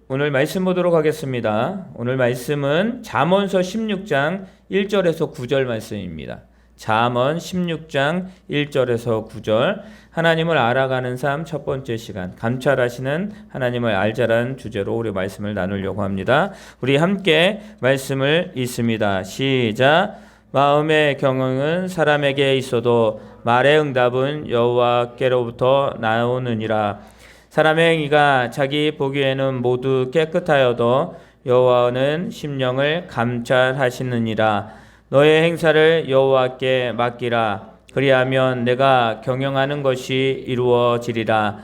오늘 말씀 보도록 하겠습니다. 오늘 말씀은 잠언서 16장 1절에서 9절 말씀입니다. 잠언 16장 1절에서 9절, 하나님을 알아가는 삶 첫 번째 시간, 감찰하시는 하나님을 알자라는 주제로 우리 말씀을 나누려고 합니다. 우리 함께 말씀을 읽습니다. 시작. 마음의 경영은 사람에게 있어도 말의 응답은 여호와께로부터 나오느니라. 사람의 행위가 자기 보기에는 모두 깨끗하여도 여호와는 심령을 감찰하시느니라. 너의 행사를 여호와께 맡기라. 그리하면 내가 경영하는 것이 이루어지리라.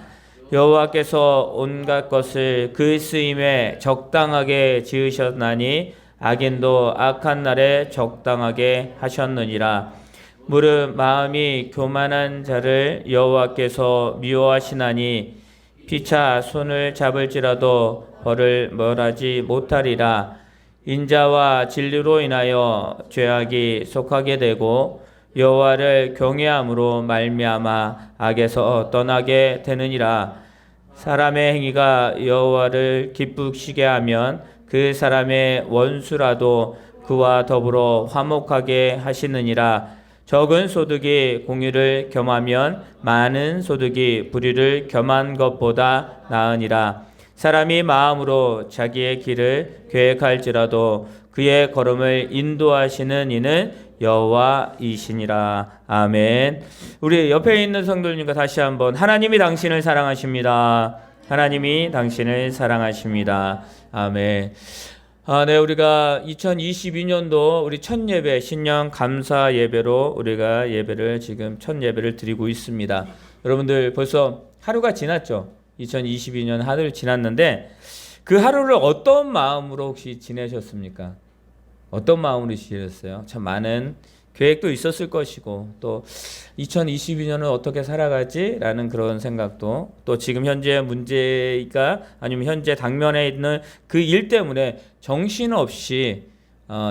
여호와께서 온갖 것을 그 쓰임에 적당하게 지으셨나니 악인도 악한 날에 적당하게 하셨느니라. 무릇 마음이 교만한 자를 여호와께서 미워하시나니 피차 손을 잡을지라도 벌을 멸하지 못하리라. 인자와 진리로 인하여 죄악이 속하게 되고 여호와를 경외함으로 말미암아 악에서 떠나게 되느니라. 사람의 행위가 여호와를 기쁘시게 하면 그 사람의 원수라도 그와 더불어 화목하게 하시느니라. 적은 소득이 공의를 겸하면 많은 소득이 불의를 겸한 것보다 나으니라. 사람이 마음으로 자기의 길을 계획할지라도 그의 걸음을 인도하시는 이는 여호와이시니라. 아멘. 우리 옆에 있는 성도님과 다시 한번, 하나님이 당신을 사랑하십니다. 하나님이 당신을 사랑하십니다. 아멘. 네, 우리가 2022년도 우리 첫 예배, 신년 감사 예배로 우리가 예배를 지금 첫 예배를 드리고 있습니다. 여러분들 벌써 하루가 지났죠? 2022년 하루를 지났는데 그 하루를 어떤 마음으로 혹시 지내셨습니까? 어떤 마음으로 지내셨어요? 참 많은 계획도 있었을 것이고, 또 2022년은 어떻게 살아가지? 라는 그런 생각도, 또 지금 현재 문제가 아니면 현재 당면에 있는 그 일 때문에 정신없이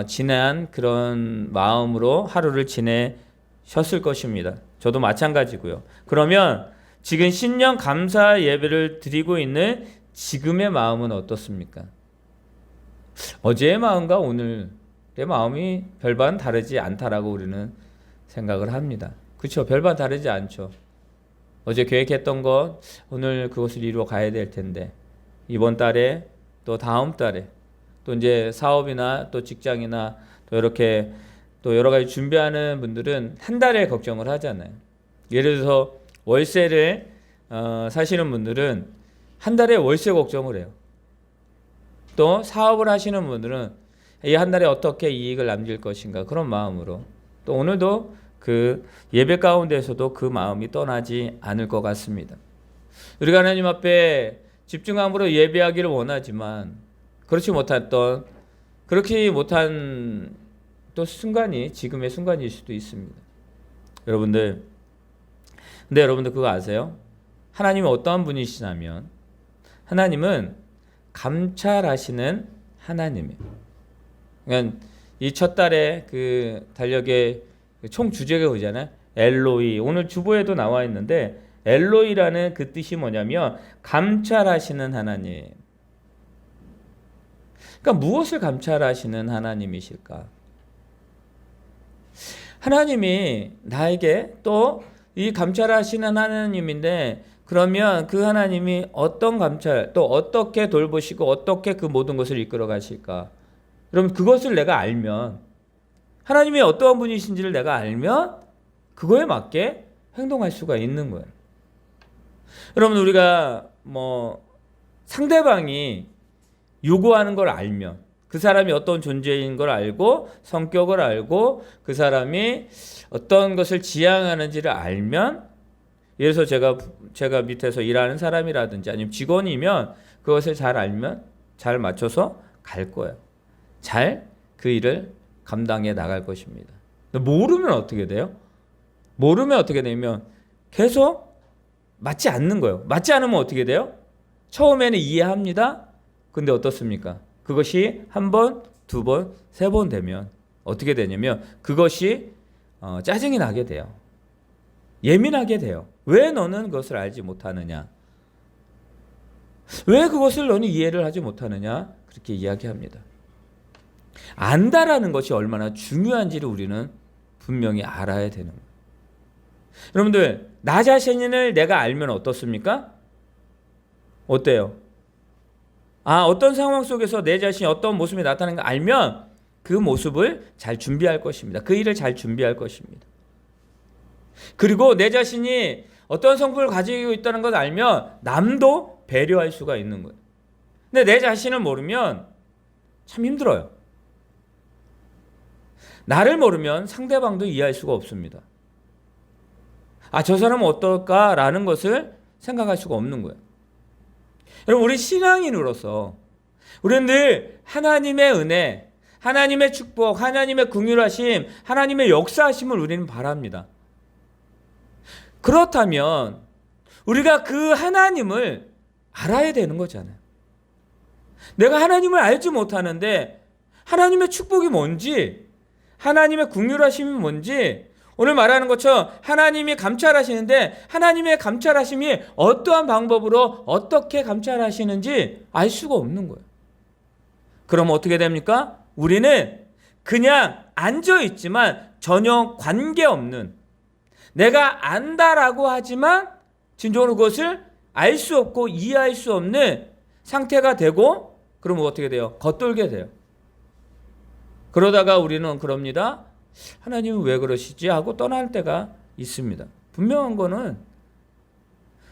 지난 그런 마음으로 하루를 지내셨을 것입니다. 저도 마찬가지고요. 그러면 지금 신년 감사 예배를 드리고 있는 지금의 마음은 어떻습니까? 어제의 마음과 오늘의 마음이 별반 다르지 않다라고 우리는 생각을 합니다. 그렇죠? 별반 다르지 않죠. 어제 계획했던 것 오늘 그것을 이루어 가야 될 텐데, 이번 달에 또 다음 달에 또 이제 사업이나 또 직장이나 또 이렇게 또 여러 가지 준비하는 분들은 한 달에 걱정을 하잖아요. 예를 들어서 월세를 사시는 분들은 한 달에 월세 걱정을 해요. 또 사업을 하시는 분들은 이 한 달에 어떻게 이익을 남길 것인가, 그런 마음으로, 또 오늘도 그 예배 가운데서도 그 마음이 떠나지 않을 것 같습니다. 우리가 하나님 앞에 집중함으로 예배하기를 원하지만 그렇지 못한 또 순간이 지금의 순간일 수도 있습니다. 여러분들, 근데 여러분들 그거 아세요? 하나님은 어떠한 분이시냐면 하나님은 감찰하시는 하나님이에요. 그러니까 이 첫 달에 그 달력의 총 주제가 그잖아요. 엘로이. 오늘 주보에도 나와 있는데 엘로이라는 그 뜻이 뭐냐면 감찰하시는 하나님. 그러니까 무엇을 감찰하시는 하나님이실까? 하나님이 나에게 또 이 감찰하시는 하나님인데, 그러면 그 하나님이 어떤 감찰, 또 어떻게 돌보시고 어떻게 그 모든 것을 이끌어 가실까? 그럼 그것을 내가 알면, 하나님이 어떠한 분이신지를 내가 알면 그거에 맞게 행동할 수가 있는 거예요. 여러분, 우리가 상대방이 요구하는 걸 알면, 그 사람이 어떤 존재인 걸 알고 성격을 알고 그 사람이 어떤 것을 지향하는지를 알면, 예를 들어서 제가 밑에서 일하는 사람이라든지 아니면 직원이면 그것을 잘 알면 잘 맞춰서 갈 거예요. 잘 그 일을 감당해 나갈 것입니다. 모르면 어떻게 돼요? 모르면 어떻게 되면 계속 맞지 않는 거예요. 맞지 않으면 어떻게 돼요? 처음에는 이해합니다. 근데 어떻습니까? 그것이 한 번, 두 번, 세 번 되면 어떻게 되냐면 그것이 짜증이 나게 돼요. 예민하게 돼요. 왜 너는 그것을 알지 못하느냐? 왜 그것을 너는 이해를 하지 못하느냐? 그렇게 이야기합니다. 안다라는 것이 얼마나 중요한지를 우리는 분명히 알아야 되는 거예요. 여러분들, 나 자신을 내가 알면 어떻습니까? 어때요? 어떤 상황 속에서 내 자신이 어떤 모습이 나타나는 걸 알면 그 모습을 잘 준비할 것입니다. 그 일을 잘 준비할 것입니다. 그리고 내 자신이 어떤 성품을 가지고 있다는 것을 알면 남도 배려할 수가 있는 거예요. 근데 내 자신을 모르면 참 힘들어요. 나를 모르면 상대방도 이해할 수가 없습니다. 저 사람은 어떨까라는 것을 생각할 수가 없는 거예요. 여러분, 우리 신앙인으로서 우리는 늘 하나님의 은혜, 하나님의 축복, 하나님의 긍휼하심, 하나님의 역사하심을 우리는 바랍니다. 그렇다면 우리가 그 하나님을 알아야 되는 거잖아요. 내가 하나님을 알지 못하는데 하나님의 축복이 뭔지, 하나님의 긍휼하심이 뭔지, 오늘 말하는 것처럼 하나님이 감찰하시는데 하나님의 감찰하심이 어떠한 방법으로 어떻게 감찰하시는지 알 수가 없는 거예요. 그럼 어떻게 됩니까? 우리는 그냥 앉아있지만 전혀 관계없는, 내가 안다라고 하지만 진정으로 그것을 알 수 없고 이해할 수 없는 상태가 되고, 그러면 어떻게 돼요? 겉돌게 돼요. 그러다가 우리는 그럽니다. 하나님은 왜 그러시지? 하고 떠날 때가 있습니다. 분명한 거는,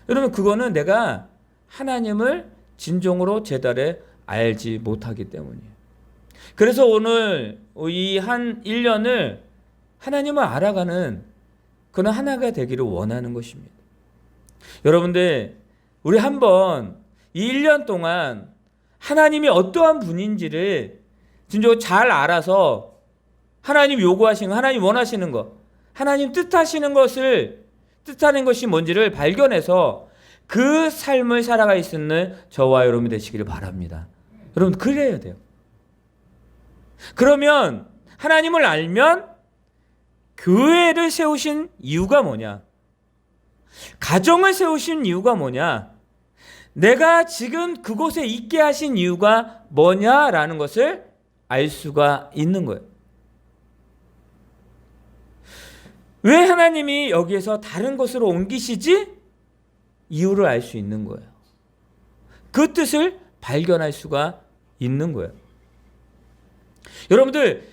여러분, 그거는 내가 하나님을 진정으로 제대로 알지 못하기 때문이에요. 그래서 오늘 이 한 1년을 하나님을 알아가는 그런 하나가 되기를 원하는 것입니다. 여러분들, 우리 한번 이 1년 동안 하나님이 어떠한 분인지를 진짜 잘 알아서 하나님 요구하시는 거, 하나님 원하시는 거, 하나님 뜻하시는 것을, 뜻하는 것이 뭔지를 발견해서 그 삶을 살아갈 수 있는 저와 여러분이 되시기를 바랍니다. 여러분, 그래야 돼요. 그러면 하나님을 알면 교회를 세우신 이유가 뭐냐? 가정을 세우신 이유가 뭐냐? 내가 지금 그곳에 있게 하신 이유가 뭐냐라는 것을 알 수가 있는 거예요. 왜 하나님이 여기에서 다른 곳으로 옮기시지? 이유를 알 수 있는 거예요. 그 뜻을 발견할 수가 있는 거예요. 여러분들,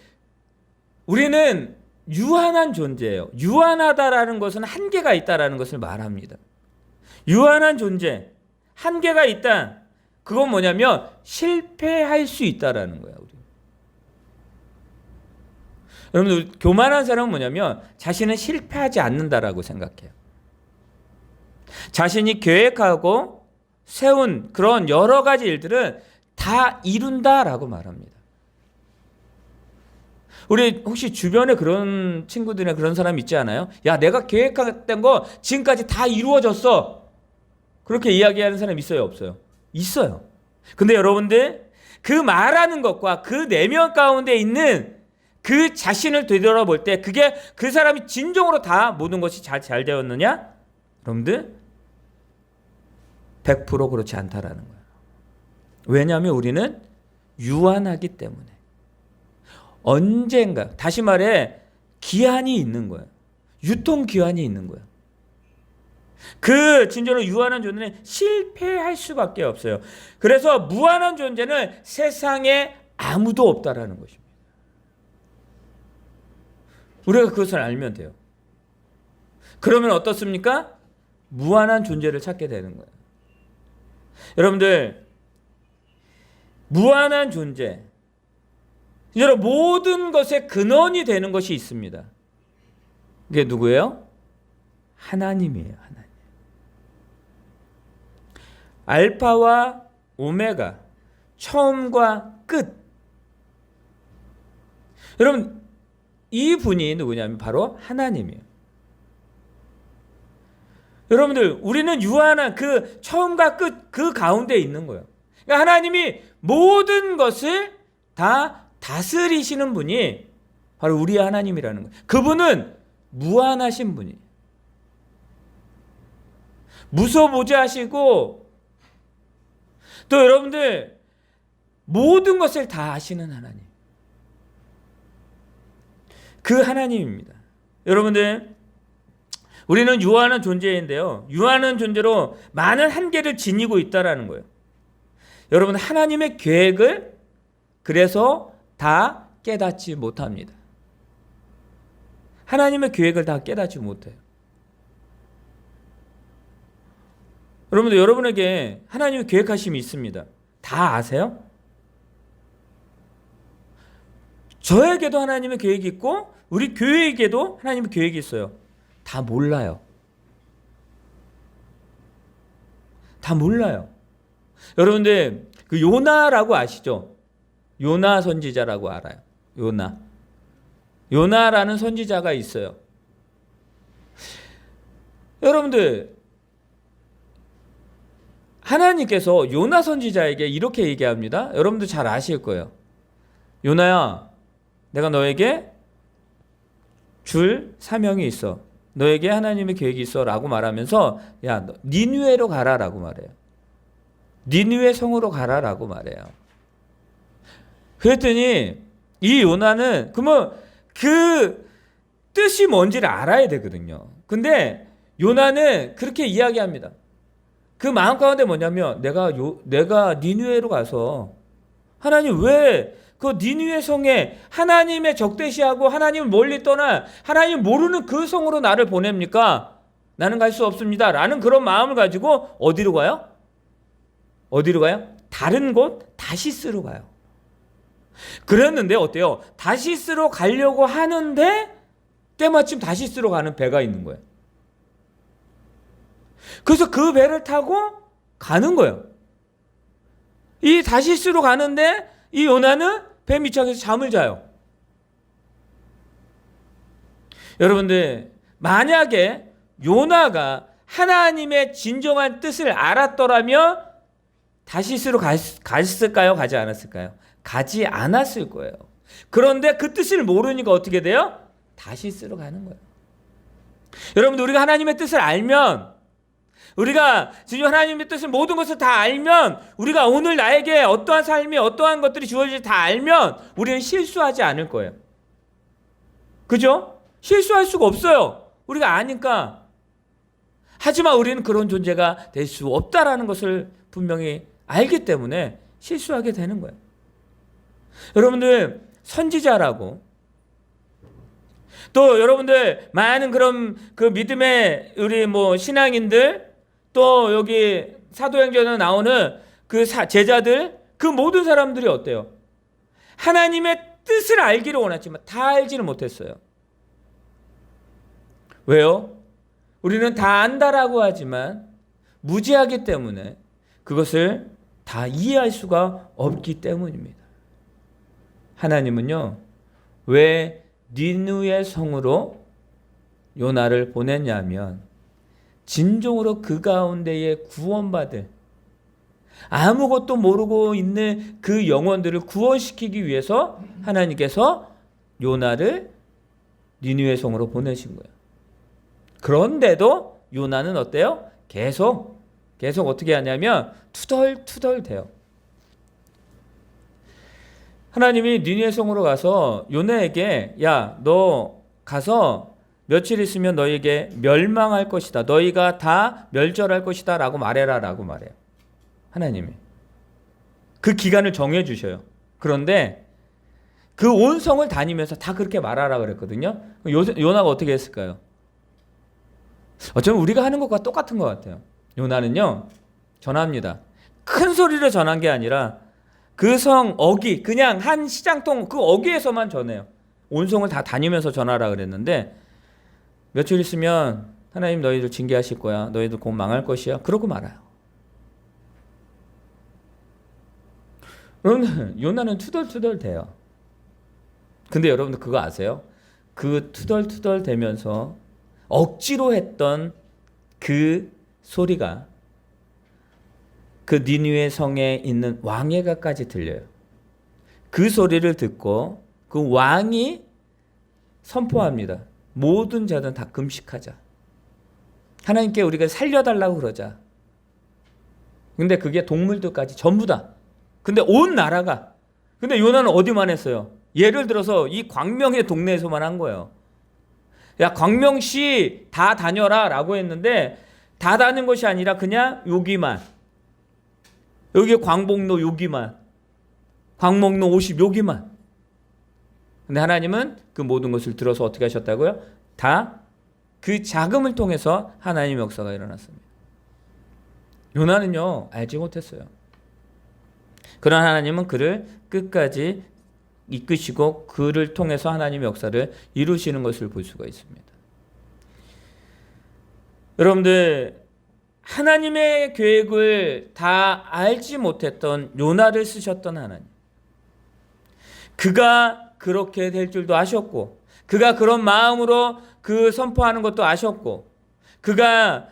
우리는 유한한 존재예요. 유한하다라는 것은 한계가 있다라는 것을 말합니다. 유한한 존재, 한계가 있다. 그건 뭐냐면 실패할 수 있다라는 거예요. 여러분들, 교만한 사람은 뭐냐면 자신은 실패하지 않는다라고 생각해요. 자신이 계획하고 세운 그런 여러 가지 일들은 다 이룬다라고 말합니다. 우리 혹시 주변에 그런 친구들이나 그런 사람 있지 않아요? 야, 내가 계획했던 거 지금까지 다 이루어졌어. 그렇게 이야기하는 사람 있어요, 없어요? 있어요. 근데 여러분들, 그 말하는 것과 그 내면 가운데 있는 그 자신을 되돌아볼 때 그게 그 사람이 진정으로 다 모든 것이 잘 되었느냐? 여러분들, 100% 그렇지 않다라는 거예요. 왜냐하면 우리는 유한하기 때문에. 언젠가, 다시 말해 기한이 있는 거예요. 유통기한이 있는 거예요. 그 진정으로 유한한 존재는 실패할 수밖에 없어요. 그래서 무한한 존재는 세상에 아무도 없다라는 것입니다. 우리가 그것을 알면 돼요. 그러면 어떻습니까? 무한한 존재를 찾게 되는 거예요. 여러분들, 무한한 존재, 여러분, 모든 것의 근원이 되는 것이 있습니다. 그게 누구예요? 하나님이에요. 하나님. 알파와 오메가, 처음과 끝. 여러분, 이 분이 누구냐면 바로 하나님이에요. 여러분들, 우리는 유한한 그 처음과 끝, 그 가운데 있는 거예요. 그러니까 하나님이 모든 것을 다 다스리시는 분이 바로 우리의 하나님이라는 거예요. 그분은 무한하신 분이에요. 무소부재하시고 또 여러분들 모든 것을 다 아시는 하나님, 그 하나님입니다. 여러분들, 우리는 유한한 존재인데요, 유한한 존재로 많은 한계를 지니고 있다라는 거예요. 여러분, 하나님의 계획을 그래서 다 깨닫지 못합니다. 하나님의 계획을 다 깨닫지 못해요. 여러분들, 여러분에게 하나님의 계획하심이 있습니다. 다 아세요? 저에게도 하나님의 계획이 있고 우리 교회에게도 하나님의 계획이 있어요. 다 몰라요. 다 몰라요. 여러분들, 그 요나라고 아시죠? 요나 선지자라고 알아요. 요나라는 선지자가 있어요. 여러분들, 하나님께서 요나 선지자에게 이렇게 얘기합니다. 여러분들 잘 아실 거예요. 요나야, 내가 너에게 줄 사명이 있어. 너에게 하나님의 계획이 있어 라고 말하면서, 야, 너 니느웨로 가라 라고 말해요. 니느웨 성으로 가라 라고 말해요. 그랬더니 이 요나는 그러면 그 뜻이 뭔지를 알아야 되거든요. 근데 요나는 그렇게 이야기합니다. 그 마음 가운데 뭐냐면, 내가 니느웨로 가서 하나님, 왜 그 니느웨 성에 하나님의 적대시하고 하나님을 멀리 떠나 하나님 모르는 그 성으로 나를 보냅니까? 나는 갈 수 없습니다 라는 그런 마음을 가지고 어디로 가요? 다른 곳 다시스로 가요. 그랬는데 어때요? 다시스로 가려고 하는데 때마침 다시스로 가는 배가 있는 거예요. 그래서 그 배를 타고 가는 거예요. 이 다시스로 가는데 이 요나는 배 밑창에서 잠을 자요. 여러분들, 만약에 요나가 하나님의 진정한 뜻을 알았더라면 다시스로 갔을까요? 가지 않았을까요? 가지 않았을 거예요. 그런데 그 뜻을 모르니까 어떻게 돼요? 다시스로 가는 거예요. 여러분들, 우리가 하나님의 뜻을 알면, 우리가 지금 하나님의 뜻을 모든 것을 다 알면, 우리가 오늘 나에게 어떠한 삶이 어떠한 것들이 주어질지 다 알면 우리는 실수하지 않을 거예요. 그죠? 실수할 수가 없어요. 우리가 아니까. 하지만 우리는 그런 존재가 될 수 없다라는 것을 분명히 알기 때문에 실수하게 되는 거예요. 여러분들, 선지자라고, 또 여러분들 많은 그런 그 믿음의 우리 신앙인들, 또 여기 사도행전에 나오는 그 제자들, 그 모든 사람들이 어때요? 하나님의 뜻을 알기를 원했지만 다 알지는 못했어요. 왜요? 우리는 다 안다라고 하지만 무지하기 때문에 그것을 다 이해할 수가 없기 때문입니다. 하나님은요, 왜 니느웨 성으로 요나를 보냈냐면, 진정으로 그 가운데에 구원받을, 아무것도 모르고 있는 그 영혼들을 구원시키기 위해서 하나님께서 요나를 니느웨 성으로 보내신 거예요. 그런데도 요나는 어때요? 계속 어떻게 하냐면 투덜투덜 돼요. 하나님이 니느웨 성으로 가서 요나에게, 야, 너 가서 며칠 있으면 너에게 멸망할 것이다, 너희가 다 멸절할 것이다 라고 말해라 라고 말해요. 하나님이 그 기간을 정해 주셔요. 그런데 그 온 성을 다니면서 다 그렇게 말하라 그랬거든요. 요나가 어떻게 했을까요? 어쩌면 우리가 하는 것과 똑같은 것 같아요. 요나는요, 전합니다. 큰 소리로 전한 게 아니라 그 성 어귀, 그냥 한 시장통 그 어귀에서만 전해요. 온 성을 다 다니면서 전하라 그랬는데, 며칠 있으면 하나님 너희들 징계하실 거야, 너희들 곧 망할 것이야, 그러고 말아요. 여러분들, 요나는 투덜투덜 돼요. 근데 여러분들 그거 아세요? 그 투덜투덜 되면서 억지로 했던 그 소리가 그 니느웨 성에 있는 왕에게까지 들려요. 그 소리를 듣고 그 왕이 선포합니다. 모든 자들은 다 금식하자. 하나님께 우리가 살려달라고 그러자. 근데 그게 동물들까지 전부 다. 근데 온 나라가. 근데 요나는 어디만 했어요? 예를 들어서 이 광명의 동네에서만 한 거예요. 야, 광명시 다 다녀라 라고 했는데 다 다닌 것이 아니라 그냥 여기만. 여기 광복로 여기만. 광목로 50 여기만. 근데 하나님은 그 모든 것을 들어서 어떻게 하셨다고요? 다 그 자금을 통해서 하나님의 역사가 일어났습니다. 요나는요, 알지 못했어요. 그러나 하나님은 그를 끝까지 이끄시고 그를 통해서 하나님의 역사를 이루시는 것을 볼 수가 있습니다. 여러분들, 하나님의 계획을 다 알지 못했던 요나를 쓰셨던 하나님. 그가 그렇게 될 줄도 아셨고, 그가 그런 마음으로 그 선포하는 것도 아셨고, 그가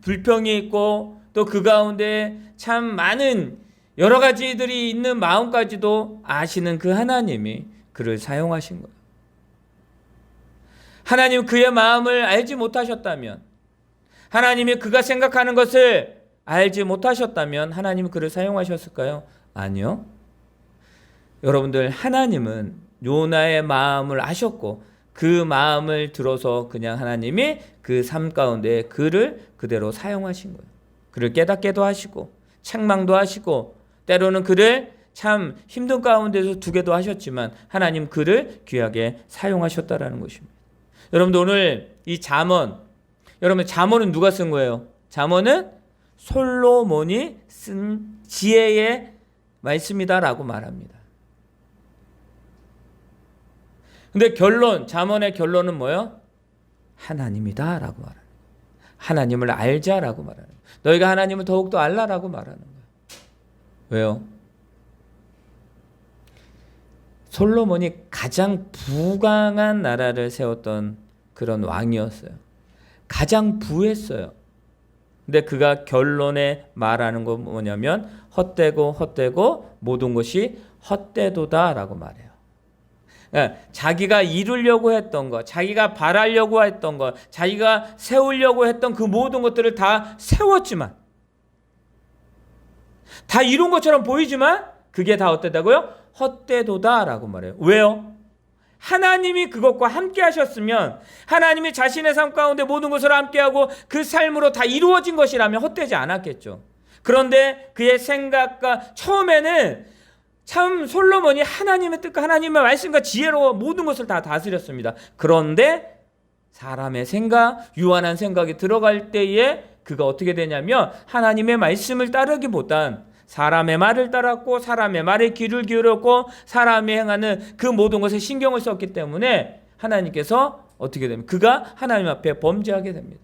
불평이 있고 또 그 가운데 참 많은 여러 가지들이 있는 마음까지도 아시는 그 하나님이 그를 사용하신 거예요. 하나님 그의 마음을 알지 못하셨다면, 하나님이 그가 생각하는 것을 알지 못하셨다면 하나님은 그를 사용하셨을까요? 아니요. 여러분들, 하나님은 요나의 마음을 아셨고 그 마음을 들어서 그냥 하나님이 그 삶 가운데 그를 그대로 사용하신 거예요. 그를 깨닫게도 하시고 책망도 하시고 때로는 그를 참 힘든 가운데서 두게도 하셨지만 하나님 그를 귀하게 사용하셨다라는 것입니다. 여러분들, 오늘 이 잠언, 여러분 잠언은 누가 쓴 거예요? 잠언은 솔로몬이 쓴 지혜의 말씀이다라고 말합니다. 근데 결론, 잠언의 결론은 뭐예요? 하나님이다 라고 말하는 거예요. 하나님을 알자라고 말하는 거예요. 너희가 하나님을 더욱더 알라라고 말하는 거예요. 왜요? 솔로몬이 가장 부강한 나라를 세웠던 그런 왕이었어요. 가장 부했어요. 근데 그가 결론에 말하는 건 뭐냐면 헛되고 모든 것이 헛되도다 라고 말해요. 자기가 이루려고 했던 것, 자기가 바라려고 했던 것, 자기가 세우려고 했던 그 모든 것들을 다 세웠지만, 다 이룬 것처럼 보이지만 그게 다 어때다고요? 헛되도다 라고 말해요. 왜요? 하나님이 그것과 함께 하셨으면, 하나님이 자신의 삶 가운데 모든 것을 함께하고 그 삶으로 다 이루어진 것이라면 헛되지 않았겠죠. 그런데 그의 생각과 처음에는 참 솔로몬이 하나님의 뜻과 하나님의 말씀과 지혜로 모든 것을 다 다스렸습니다. 그런데 사람의 생각, 유한한 생각이 들어갈 때에 그가 어떻게 되냐면 하나님의 말씀을 따르기보단 사람의 말을 따랐고 사람의 말에 귀를 기울였고 사람이 행하는 그 모든 것에 신경을 썼기 때문에 하나님께서 어떻게 됩니까? 그가 하나님 앞에 범죄하게 됩니다.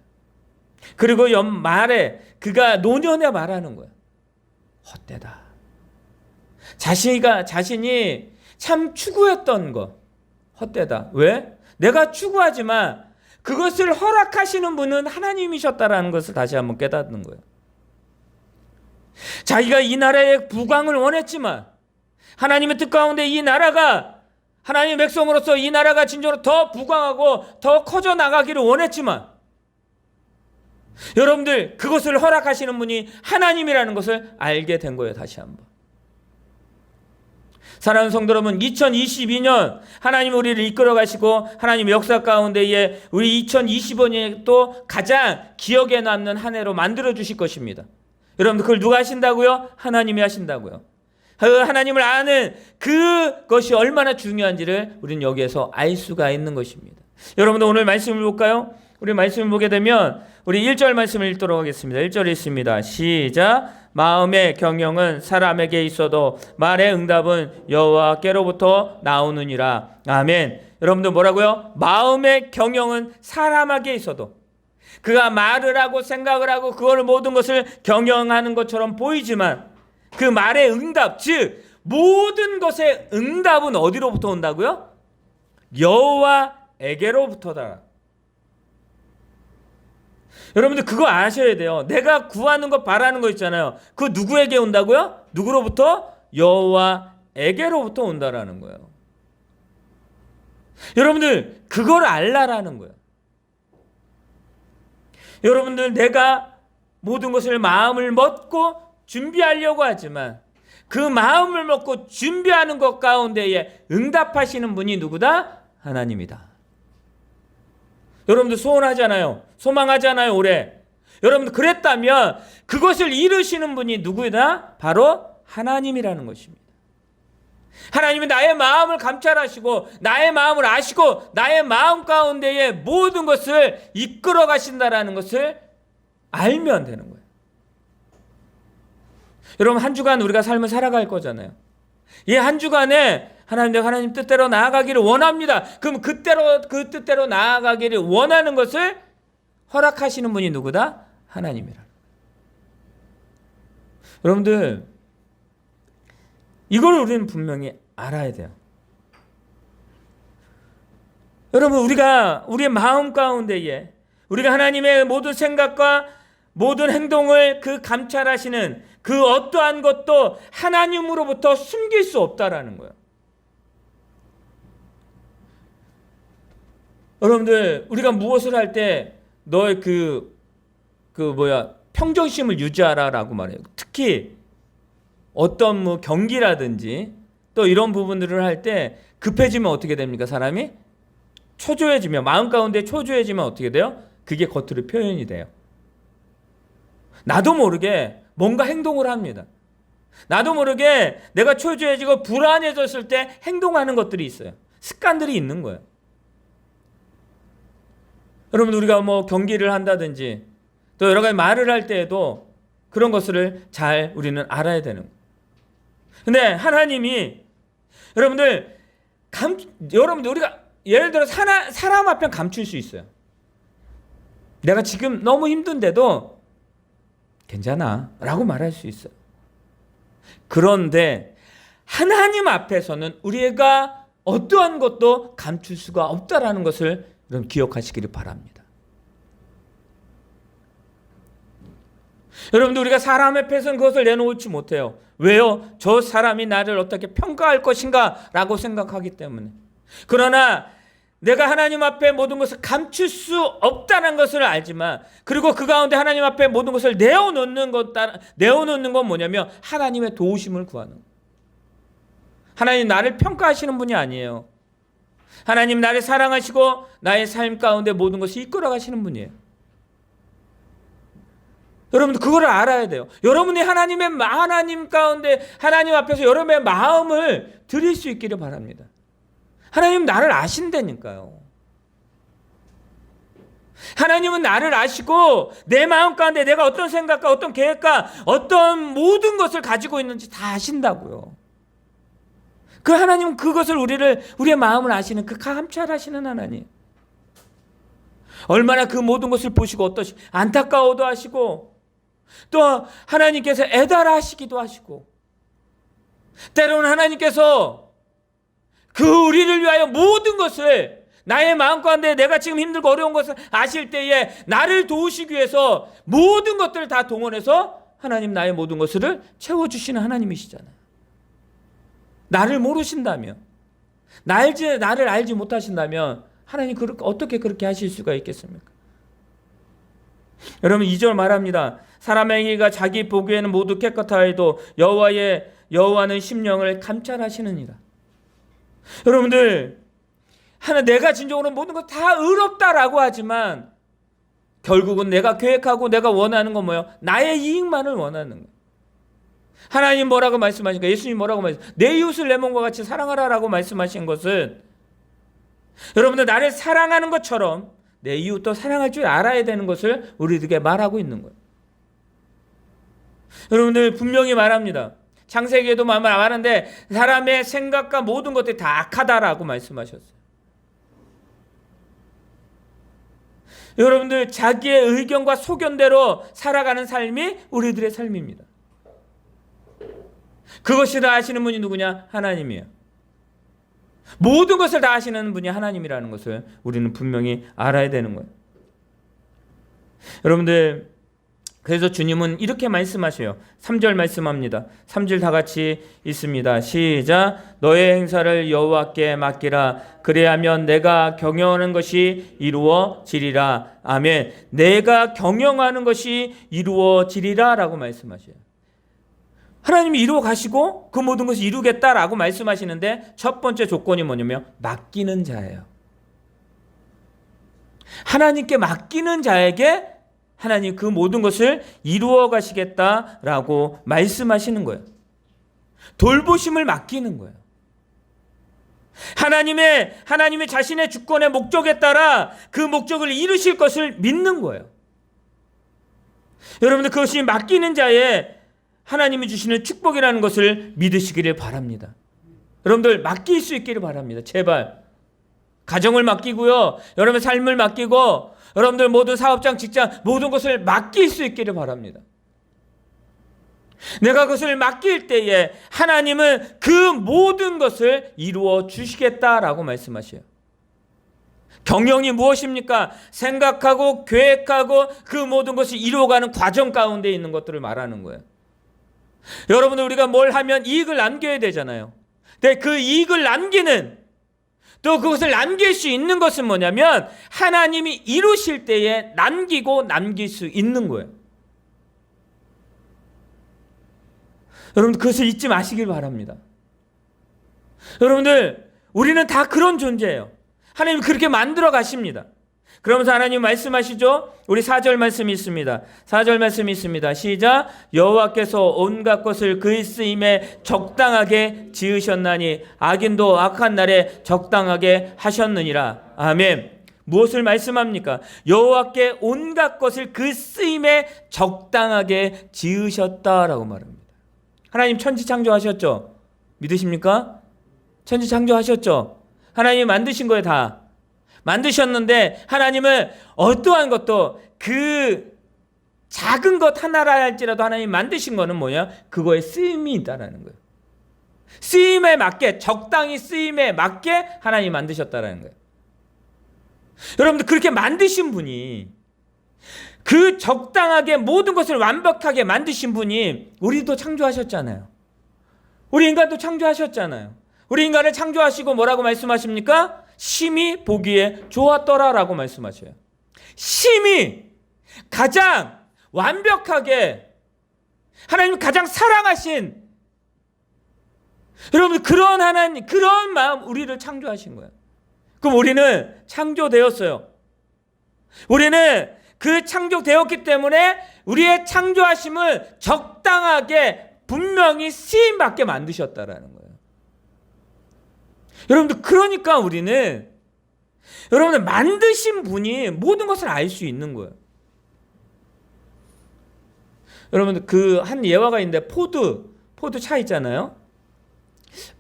그리고 말에 그가 노년에 말하는 거예요. 헛되다. 자신이 참 추구했던 것 헛되다. 왜? 내가 추구하지만 그것을 허락하시는 분은 하나님이셨다라는 것을 다시 한번 깨닫는 거예요. 자기가 이 나라의 부강을 원했지만 하나님의 뜻 가운데 이 나라가 하나님의 백성으로서 이 나라가 진정으로 더 부강하고 더 커져 나가기를 원했지만 여러분들, 그것을 허락하시는 분이 하나님이라는 것을 알게 된 거예요. 다시 한번. 사랑하는 성도 여러분, 2022년 하나님 우리를 이끌어 가시고 하나님의 역사 가운데에 우리 2025년에 또 가장 기억에 남는 한 해로 만들어 주실 것입니다. 여러분들, 그걸 누가 하신다고요? 하나님이 하신다고요. 하나님을 아는 그것이 얼마나 중요한지를 우리는 여기에서 알 수가 있는 것입니다. 여러분들, 오늘 말씀을 볼까요? 우리 말씀을 보게 되면 우리 1절 말씀을 읽도록 하겠습니다. 1절 읽습니다. 시작. 마음의 경영은 사람에게 있어도 말의 응답은 여호와께로부터 나오느니라. 아멘. 여러분들, 뭐라고요? 마음의 경영은 사람에게 있어도, 그가 말을 하고 생각을 하고 그걸 모든 것을 경영하는 것처럼 보이지만 그 말의 응답, 즉 모든 것의 응답은 어디로부터 온다고요? 여호와에게로부터다. 여러분들, 그거 아셔야 돼요. 내가 구하는 거, 바라는 거 있잖아요. 그거 누구에게 온다고요? 누구로부터? 여호와에게로부터 온다라는 거예요. 여러분들, 그걸 알라라는 거예요. 여러분들, 내가 모든 것을 마음을 먹고 준비하려고 하지만 그 마음을 먹고 준비하는 것 가운데에 응답하시는 분이 누구다? 하나님이다. 여러분들 소원하잖아요. 소망하잖아요. 올해. 여러분들 그랬다면 그것을 이루시는 분이 누구다? 바로 하나님이라는 것입니다. 하나님이 나의 마음을 감찰하시고 나의 마음을 아시고 나의 마음 가운데에 모든 것을 이끌어 가신다라는 것을 알면 되는 거예요. 여러분 한 주간 우리가 삶을 살아갈 거잖아요. 이 한 주간에 하나님, 하나님 뜻대로 나아가기를 원합니다. 그럼 그 뜻대로 나아가기를 원하는 것을 허락하시는 분이 누구다? 하나님이라. 여러분들 이걸 우리는 분명히 알아야 돼요. 여러분 우리가 우리의 마음 가운데에 우리가 하나님의 모든 생각과 모든 행동을 그 감찰하시는 그 어떠한 것도 하나님으로부터 숨길 수 없다라는 거예요. 여러분들 우리가 무엇을 할 때 너의 평정심을 유지하라라고 말해요. 특히 어떤 뭐 경기라든지 또 이런 부분들을 할 때 급해지면 어떻게 됩니까? 사람이 초조해지면 마음 가운데 초조해지면 어떻게 돼요? 그게 겉으로 표현이 돼요. 나도 모르게 뭔가 행동을 합니다. 나도 모르게 내가 초조해지고 불안해졌을 때 행동하는 것들이 있어요. 습관들이 있는 거예요. 여러분 우리가 뭐 경기를 한다든지 또 여러 가지 말을 할 때에도 그런 것을 잘 우리는 알아야 되는 거예요. 근데 하나님이 여러분들 우리가 예를 들어 사람 앞에 감출 수 있어요. 내가 지금 너무 힘든데도 괜찮아 라고 말할 수 있어요. 그런데 하나님 앞에서는 우리가 어떠한 것도 감출 수가 없다라는 것을 여러분 기억하시기를 바랍니다. 여러분들 우리가 사람 앞에서는 그것을 내놓지 못해요. 왜요? 저 사람이 나를 어떻게 평가할 것인가 라고 생각하기 때문에. 그러나 내가 하나님 앞에 모든 것을 감출 수 없다는 것을 알지만 그리고 그 가운데 하나님 앞에 모든 것을 내어놓는 건 뭐냐면 하나님의 도우심을 구하는 거예요. 하나님 나를 평가하시는 분이 아니에요. 하나님 나를 사랑하시고 나의 삶 가운데 모든 것을 이끌어 가시는 분이에요. 여러분들 그거를 알아야 돼요. 여러분이 하나님 가운데 하나님 앞에서 여러분의 마음을 드릴 수 있기를 바랍니다. 하나님 나를 아신다니까요. 하나님은 나를 아시고 내 마음 가운데 내가 어떤 생각과 어떤 계획과 어떤 모든 것을 가지고 있는지 다 아신다고요. 그 하나님은 그것을 우리의 마음을 아시는 그 감찰하시는 하나님. 얼마나 그 모든 것을 보시고 안타까워도 하시고 또 하나님께서 애달아하시기도 하시고 때로는 하나님께서 그 우리를 위하여 모든 것을 나의 마음 가운데 내가 지금 힘들고 어려운 것을 아실 때에 나를 도우시기 위해서 모든 것들을 다 동원해서 하나님 나의 모든 것을 채워주시는 하나님이시잖아요. 나를 모르신다면 나를 알지 못하신다면 하나님 어떻게 그렇게 하실 수가 있겠습니까? 여러분 2절 말합니다. 사람의 행위가 자기 보기에는 모두 깨끗하여도 여호와는 심령을 감찰하시느니라. 여러분들 내가 진정으로 모든 것 다 의롭다라고 하지만 결국은 내가 계획하고 내가 원하는 건 뭐예요? 나의 이익만을 원하는 거예요. 하나님 뭐라고 말씀하십니까? 예수님 뭐라고 말씀하십니까? 내 이웃을 내 몸과 같이 사랑하라라고 말씀하신 것은 여러분들 나를 사랑하는 것처럼 내 이웃도 사랑할 줄 알아야 되는 것을 우리들에게 말하고 있는 거예요. 여러분들 분명히 말합니다. 창세기에도 말하는데 사람의 생각과 모든 것들이 다 악하다라고 말씀하셨어요. 여러분들 자기의 의견과 소견대로 살아가는 삶이 우리들의 삶입니다. 그것이 다 아시는 분이 누구냐? 하나님이에요. 모든 것을 다 아시는 분이 하나님이라는 것을 우리는 분명히 알아야 되는 거예요. 여러분들 그래서 주님은 이렇게 말씀하셔요. 3절 말씀합니다. 3절 다 같이 있습니다. 시작. 너의 행사를 여호와께 맡기라. 그래야면 내가 경영하는 것이 이루어지리라. 아멘. 내가 경영하는 것이 이루어지리라 라고 말씀하셔요. 하나님이 이루어 가시고 그 모든 것을 이루겠다라고 말씀하시는데 첫 번째 조건이 뭐냐면 맡기는 자예요. 하나님께 맡기는 자에게 하나님 그 모든 것을 이루어 가시겠다라고 말씀하시는 거예요. 돌보심을 맡기는 거예요. 하나님의 자신의 주권의 목적에 따라 그 목적을 이루실 것을 믿는 거예요. 여러분들 그것이 맡기는 자의 하나님이 주시는 축복이라는 것을 믿으시기를 바랍니다. 여러분들 맡길 수 있기를 바랍니다. 제발 가정을 맡기고요. 여러분의 삶을 맡기고 여러분들 모든 사업장, 직장 모든 것을 맡길 수 있기를 바랍니다. 내가 그것을 맡길 때에 하나님은 그 모든 것을 이루어 주시겠다라고 말씀하셔요. 경영이 무엇입니까? 생각하고 계획하고 그 모든 것이 이루어가는 과정 가운데 있는 것들을 말하는 거예요. 여러분들 우리가 뭘 하면 이익을 남겨야 되잖아요. 근데 그 이익을 남기는 또 그것을 남길 수 있는 것은 뭐냐면 하나님이 이루실 때에 남기고 남길 수 있는 거예요. 여러분들 그것을 잊지 마시길 바랍니다. 여러분들 우리는 다 그런 존재예요. 하나님이 그렇게 만들어 가십니다. 그러면서 하나님 말씀하시죠. 우리 4절 말씀이 있습니다. 4절 말씀이 있습니다. 시작. 여호와께서 온갖 것을 그의 쓰임에 적당하게 지으셨나니 악인도 악한 날에 적당하게 하셨느니라. 아멘. 무엇을 말씀합니까? 여호와께 온갖 것을 그 쓰임에 적당하게 지으셨다라고 말합니다. 하나님 천지 창조하셨죠? 믿으십니까? 천지 창조하셨죠? 하나님이 만드신 거예요. 다 만드셨는데 하나님은 어떠한 것도 그 작은 것 하나라 할지라도 하나님 만드신 거는 뭐냐? 그거에 쓰임이 있다라는 거예요. 쓰임에 맞게, 적당히 쓰임에 맞게 하나님 만드셨다라는 거예요. 여러분들 그렇게 만드신 분이, 그 적당하게 모든 것을 완벽하게 만드신 분이 우리도 창조하셨잖아요. 우리 인간도 창조하셨잖아요. 우리 인간을 창조하시고 뭐라고 말씀하십니까? 심히 보기에 좋았더라라고 말씀하셔요. 심히 가장 완벽하게 하나님 가장 사랑하신 여러분 그런 하나님 그런 마음 우리를 창조하신 거예요. 그럼 우리는 창조되었어요. 우리는 그 창조되었기 때문에 우리의 창조하심을 적당하게 분명히 쓰임받게 만드셨다라는 거예요. 여러분들 그러니까 우리는 여러분들 만드신 분이 모든 것을 알 수 있는 거예요. 여러분들 그 한 예화가 있는데 포드 차 있잖아요.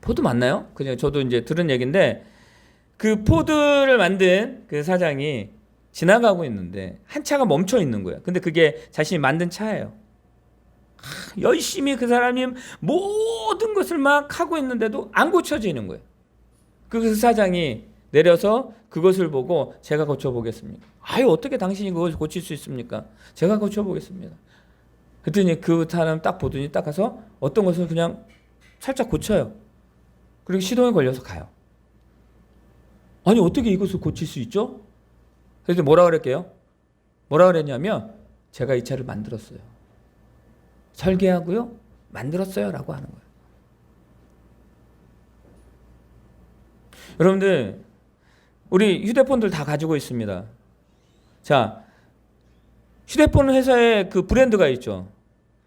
포드 맞나요? 그냥 저도 이제 들은 얘기인데 그 포드를 만든 그 사장이 지나가고 있는데 한 차가 멈춰 있는 거예요. 근데 그게 자신이 만든 차예요. 열심히 그 사람이 모든 것을 막 하고 있는데도 안 고쳐지는 거예요. 그 사장이 내려서 그것을 보고 제가 고쳐보겠습니다. 아유 어떻게 당신이 그걸 고칠 수 있습니까? 제가 고쳐보겠습니다. 그랬더니 그 사람 딱 보더니 딱 가서 어떤 것을 그냥 살짝 고쳐요. 그리고 시동에 걸려서 가요. 아니 어떻게 이것을 고칠 수 있죠? 그래서 뭐라 그랬게요? 뭐라 그랬냐면 제가 이 차를 만들었어요. 설계하고요. 만들었어요. 라고 하는 거예요. 여러분들 우리 휴대폰들 다 가지고 있습니다. 자, 휴대폰 회사에 그 브랜드가 있죠.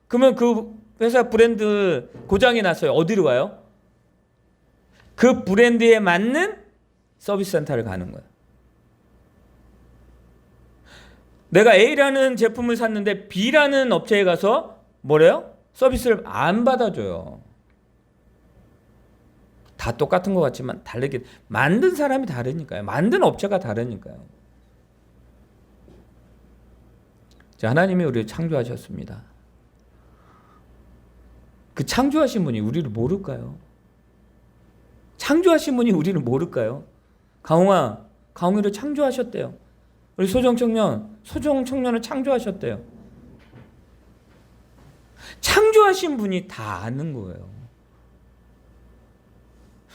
그러면 그 회사 브랜드 고장이 났어요. 어디로 가요? 그 브랜드에 맞는 서비스 센터를 가는 거예요. 내가 A라는 제품을 샀는데 B라는 업체에 가서 뭐래요? 서비스를 안 받아줘요. 다 똑같은 것 같지만 다르게 만든 사람이 다르니까요. 만든 업체가 다르니까요. 자, 하나님이 우리를 창조하셨습니다. 그 창조하신 분이 우리를 모를까요? 창조하신 분이 우리를 모를까요? 강홍이를 창조하셨대요. 우리 소정 청년을 창조하셨대요. 창조하신 분이 다 아는 거예요.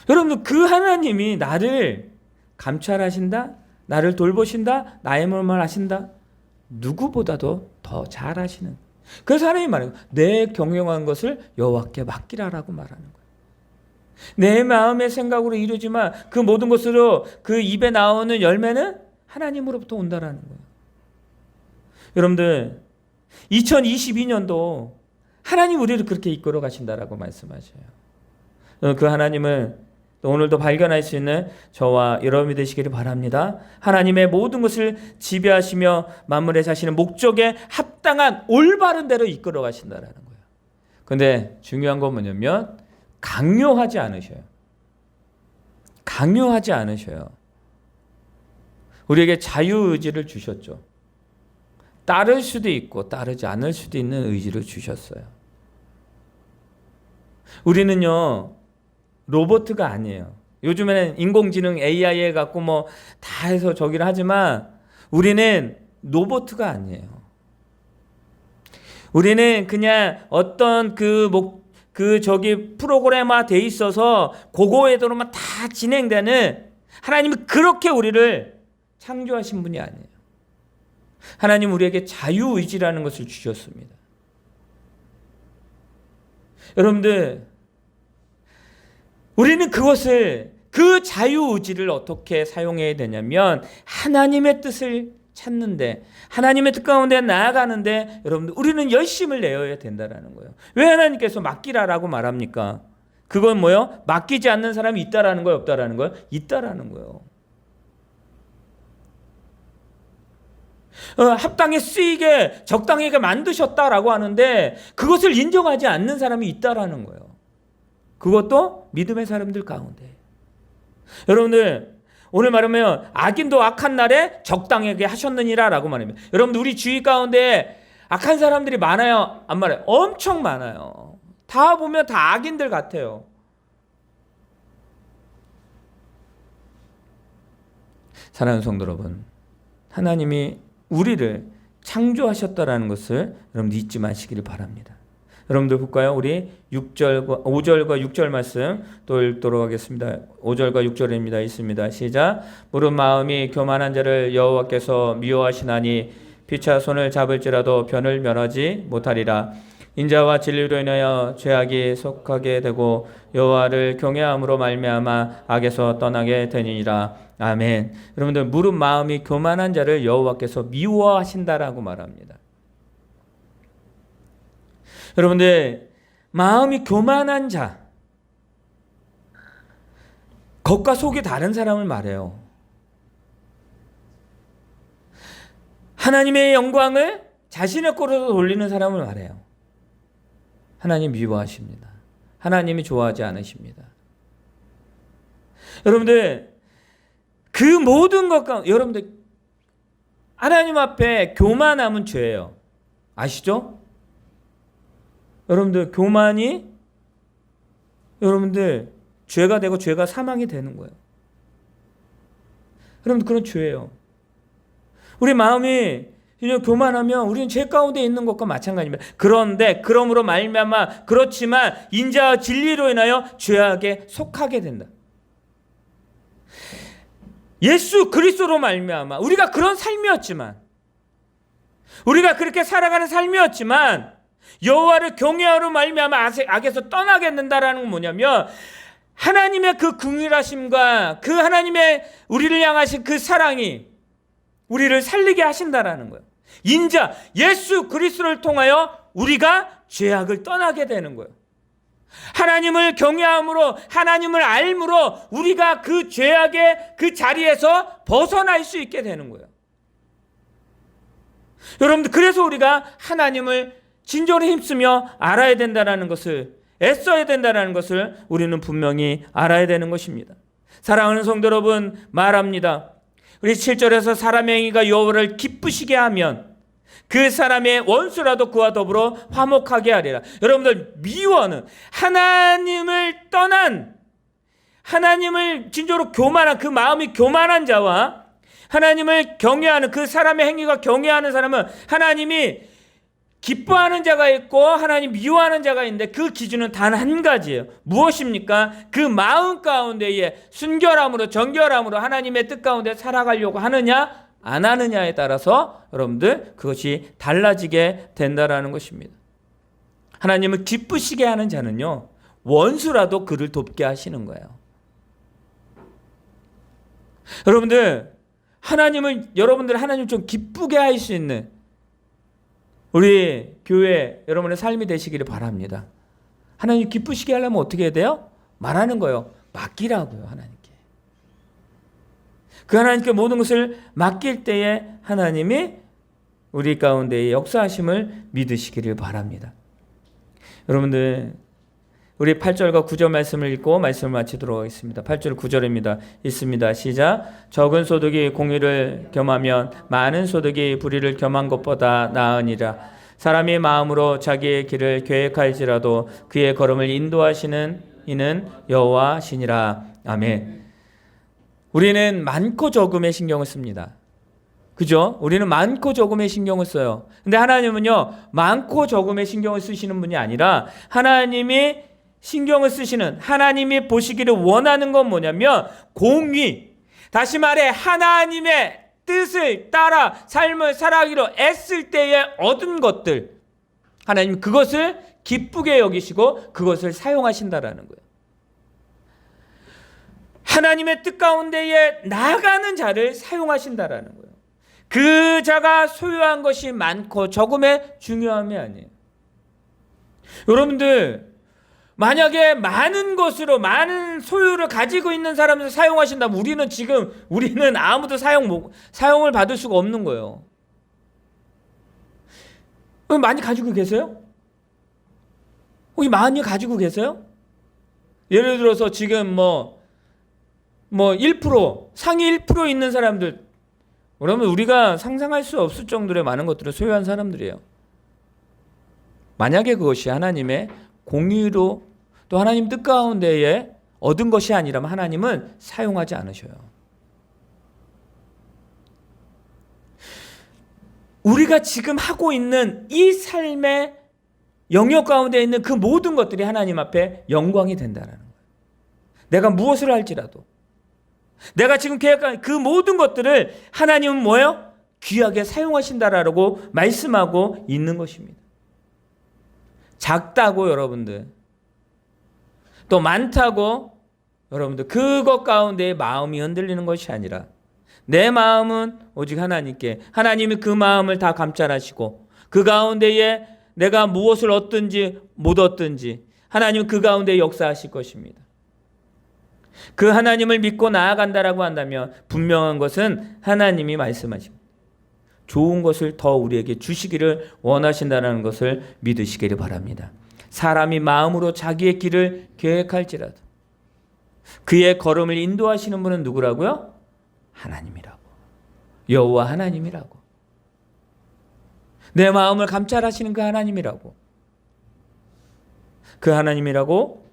여러분들, 그 하나님이 나를 감찰하신다, 나를 돌보신다, 나의 몸을 하신다, 누구보다도 더 잘 아시는. 그래서 하나님 말해요. 내 경영한 것을 여호와께 맡기라라고 말하는 거예요. 내 마음의 생각으로 이루지만 그 모든 것으로 그 입에 나오는 열매는 하나님으로부터 온다라는 거예요. 여러분들, 2022년도 하나님 우리를 그렇게 이끌어 가신다라고 말씀하셔요. 그 하나님을 오늘도 발견할 수 있는 저와 여러분이 되시기를 바랍니다. 하나님의 모든 것을 지배하시며 만물에 사시는 목적에 합당한 올바른 대로 이끌어 가신다라는 거예요. 그런데 중요한 건 뭐냐면 강요하지 않으셔요. 강요하지 않으셔요. 우리에게 자유의지를 주셨죠. 따를 수도 있고 따르지 않을 수도 있는 의지를 주셨어요. 우리는요, 로봇가 아니에요. 요즘에는 인공지능 AI에 갖고 뭐 다 해서 저기를 하지만 우리는 로봇가 아니에요. 우리는 그냥 어떤 프로그램화 돼 있어서 그거에도만 다 진행되는, 하나님이 그렇게 우리를 창조하신 분이 아니에요. 하나님 우리에게 자유의지라는 것을 주셨습니다. 여러분들, 우리는 그 자유의지를 어떻게 사용해야 되냐면 하나님의 뜻을 찾는데, 하나님의 뜻 가운데 나아가는데 여러분들 우리는 열심을 내어야 된다는 거예요. 왜 하나님께서 맡기라라고 말합니까? 그건 뭐예요? 맡기지 않는 사람이 있다라는 거예요, 없다라는 거예요? 있다라는 거예요. 합당에 쓰이게 적당하게 만드셨다라고 하는데 그것을 인정하지 않는 사람이 있다라는 거예요. 그것도 믿음의 사람들 가운데. 여러분들, 오늘 말하면 악인도 악한 날에 적당하게 하셨느니라라고 말합니다. 여러분들, 우리 주위 가운데 악한 사람들이 많아요, 안 많아요? 엄청 많아요. 다 보면 다 악인들 같아요. 사랑하는 성도 여러분, 하나님이 우리를 창조하셨다라는 것을 여러분 잊지 마시기를 바랍니다. 여러분들 볼까요? 우리 5절과 6절 말씀 또 읽도록 하겠습니다. 5절과 6절입니다. 있습니다. 시작. 무릇 마음이 교만한 자를 여호와께서 미워하시나니 피차 손을 잡을지라도 변을 면하지 못하리라. 인자와 진리로 인하여 죄악이 속하게 되고 여호와를 경외함으로 말미암아 악에서 떠나게 되니라. 아멘. 여러분들, 무릇 마음이 교만한 자를 여호와께서 미워하신다라고 말합니다. 여러분들, 마음이 교만한 자, 겉과 속이 다른 사람을 말해요. 하나님의 영광을 자신의 거로 돌리는 사람을 말해요. 하나님 미워하십니다. 하나님이 좋아하지 않으십니다. 여러분들, 그 모든 것과 여러분들, 하나님 앞에 교만함은 죄예요. 아시죠? 여러분들, 교만이 여러분들 죄가 되고 죄가 사망이 되는 거예요. 여러분들, 그런 죄예요. 우리 마음이 교만하면 우리는 죄 가운데 있는 것과 마찬가지입니다. 그런데 그러므로 말미암아 그렇지만 인자와 진리로 인하여 죄악에 속하게 된다. 예수 그리스도로 말미암아 우리가 그런 삶이었지만, 우리가 그렇게 살아가는 삶이었지만 여호와를 경외하로 말미암아 악에서 떠나게 된다라는 건 뭐냐면, 하나님의 그 긍휼하심과 그 하나님의 우리를 향하신 그 사랑이 우리를 살리게 하신다라는 거예요. 인자 예수 그리스도를 통하여 우리가 죄악을 떠나게 되는 거예요. 하나님을 경외함으로, 하나님을 알므로 우리가 그 죄악의 그 자리에서 벗어날 수 있게 되는 거예요. 여러분들, 그래서 우리가 하나님을 진정으로 힘쓰며 알아야 된다는 것을, 애써야 된다는 것을 우리는 분명히 알아야 되는 것입니다. 사랑하는 성도 여러분, 말합니다. 우리 7절에서 사람의 행위가 여호와를 기쁘시게 하면 그 사람의 원수라도 그와 더불어 화목하게 하리라. 여러분들, 미워하는, 하나님을 떠난, 하나님을 진정으로 교만한, 그 마음이 교만한 자와 하나님을 경외하는 그 사람의 행위가 경외하는 사람은 하나님이 기뻐하는 자가 있고 하나님 미워하는 자가 있는데 그 기준은 단 한 가지예요. 무엇입니까? 그 마음 가운데에 순결함으로 정결함으로 하나님의 뜻 가운데 살아가려고 하느냐 안 하느냐에 따라서 여러분들 그것이 달라지게 된다라는 것입니다. 하나님을 기쁘시게 하는 자는요, 원수라도 그를 돕게 하시는 거예요. 여러분들 하나님 좀 기쁘게 할 수 있는 우리 교회 여러분의 삶이 되시기를 바랍니다. 하나님 기쁘시게 하려면 어떻게 해야 돼요? 말하는 거예요. 맡기라고요, 하나님께. 그 하나님께 모든 것을 맡길 때에 하나님이 우리 가운데의 역사하심을 믿으시기를 바랍니다. 여러분들, 우리 8절과 9절 말씀을 읽고 말씀을 마치도록 하겠습니다. 8절 9절입니다. 있습니다. 시작. 적은 소득이 공의를 겸하면 많은 소득이 불의를 겸한 것보다 나으니라. 사람이 마음으로 자기의 길을 계획할지라도 그의 걸음을 인도하시는 이는 여호와시니라. 아멘. 우리는 많고 적음에 신경을 씁니다. 그죠? 우리는 많고 적음에 신경을 써요. 근데 하나님은요, 많고 적음에 신경을 쓰시는 분이 아니라 하나님이 신경을 쓰시는, 하나님이 보시기를 원하는 건 뭐냐면 공의, 다시 말해 하나님의 뜻을 따라 삶을 살아가기로 애쓸 때에 얻은 것들, 하나님 그것을 기쁘게 여기시고 그것을 사용하신다라는 거예요. 하나님의 뜻 가운데에 나아가는 자를 사용하신다라는 거예요. 그 자가 소유한 것이 많고 적음의 중요함이 아니에요. 여러분들, 만약에 많은 것으로 많은 소유를 가지고 있는 사람을 사용하신다면 우리는 아무도 사용을 받을 수가 없는 거예요. 많이 가지고 계세요? 혹시 많이 가지고 계세요? 예를 들어서 지금 1%, 상위 1% 있는 사람들, 그러면 우리가 상상할 수 없을 정도로 많은 것들을 소유한 사람들이에요. 만약에 그것이 하나님의 공의로 또 하나님 뜻 가운데에 얻은 것이 아니라면 하나님은 사용하지 않으셔요. 우리가 지금 하고 있는 이 삶의 영역 가운데 있는 그 모든 것들이 하나님 앞에 영광이 된다는 거예요. 내가 무엇을 할지라도 내가 지금 계획한 그 모든 것들을 하나님은 뭐예요? 귀하게 사용하신다라고 말씀하고 있는 것입니다. 작다고 여러분들, 또 많다고 여러분들, 그것 가운데 마음이 흔들리는 것이 아니라 내 마음은 오직 하나님께, 하나님이 그 마음을 다 감찰하시고 그 가운데에 내가 무엇을 얻든지 못 얻든지 하나님은 그 가운데 역사하실 것입니다. 그 하나님을 믿고 나아간다라고 한다면 분명한 것은 하나님이 말씀하십니다. 좋은 것을 더 우리에게 주시기를 원하신다는 것을 믿으시기를 바랍니다. 사람이 마음으로 자기의 길을 계획할지라도 그의 걸음을 인도하시는 분은 누구라고요? 하나님이라고. 여호와 하나님이라고. 내 마음을 감찰하시는 그 하나님이라고. 그 하나님이라고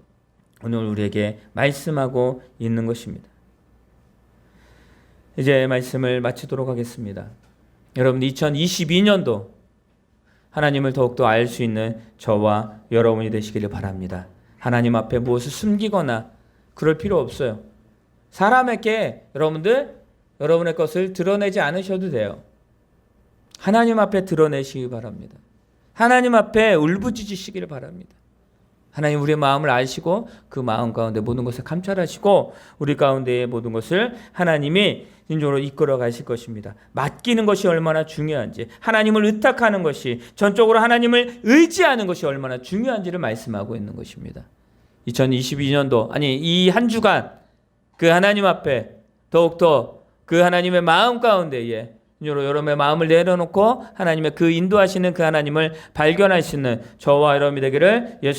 오늘 우리에게 말씀하고 있는 것입니다. 이제 말씀을 마치도록 하겠습니다. 여러분, 2022년도 하나님을 더욱더 알 수 있는 저와 여러분이 되시기를 바랍니다. 하나님 앞에 무엇을 숨기거나 그럴 필요 없어요. 사람에게 여러분의 것을 드러내지 않으셔도 돼요. 하나님 앞에 드러내시기 바랍니다. 하나님 앞에 울부짖으시기를 바랍니다. 하나님 우리의 마음을 아시고 그 마음 가운데 모든 것을 감찰하시고 우리 가운데의 모든 것을 하나님이 진정으로 이끌어 가실 것입니다. 맡기는 것이 얼마나 중요한지, 하나님을 의탁하는 것이, 전적으로 하나님을 의지하는 것이 얼마나 중요한지를 말씀하고 있는 것입니다. 2022년도 이 한 주간 그 하나님 앞에 더욱더 그 하나님의 마음 가운데에 여러분의 마음을 내려놓고 하나님의 그 인도하시는 그 하나님을 발견할 수 있는 저와 여러분이 되기를 예수